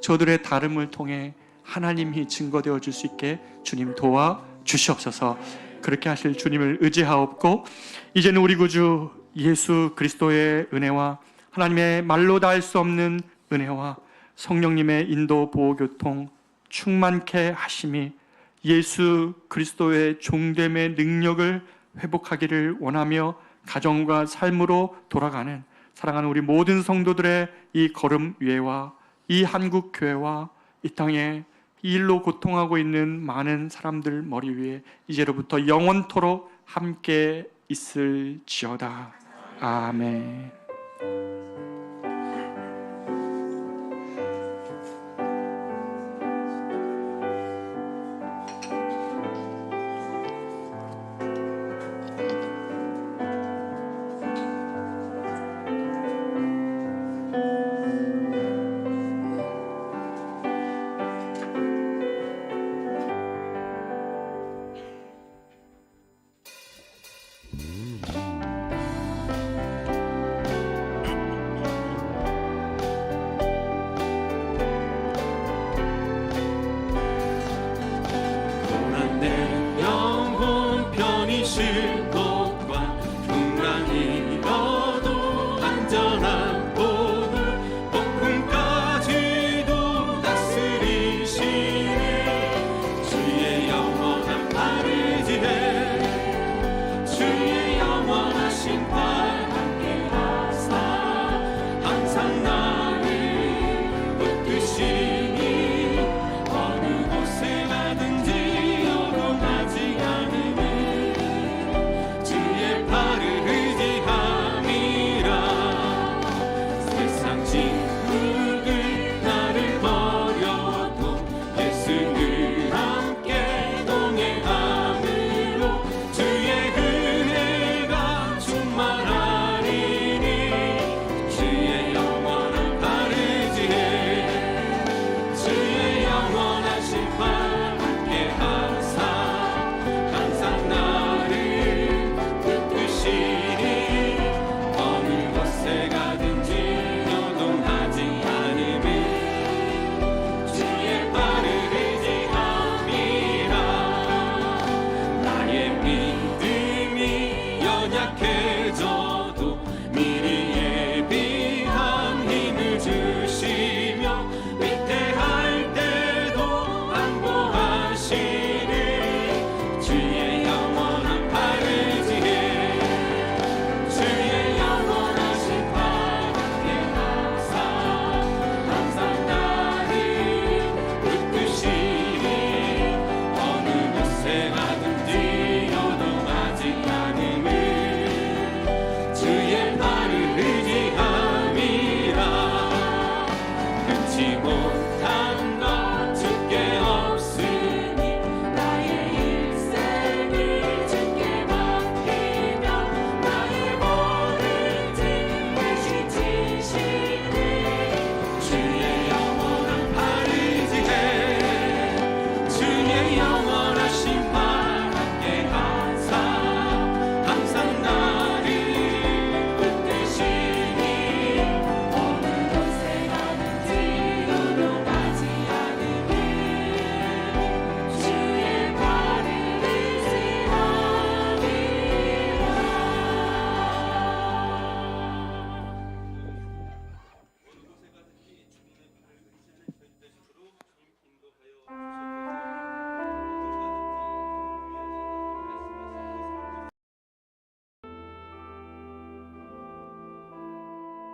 저들의 다름을 통해 하나님이 증거되어 줄 수 있게 주님 도와주시옵소서. 그렇게 하실 주님을 의지하옵고 이제는 우리 구주 예수 그리스도의 은혜와 하나님의 말로 다 할 수 없는 은혜와 성령님의 인도 보호 교통 충만케 하심이 예수 그리스도의 종됨의 능력을 회복하기를 원하며 가정과 삶으로 돌아가는 사랑하는 우리 모든 성도들의 이 걸음 위에와 이 한국 교회와 이 땅에 이 일로 고통하고 있는 많은 사람들 머리 위에 이제로부터 영원토록 함께 있을지어다. 아멘. 못하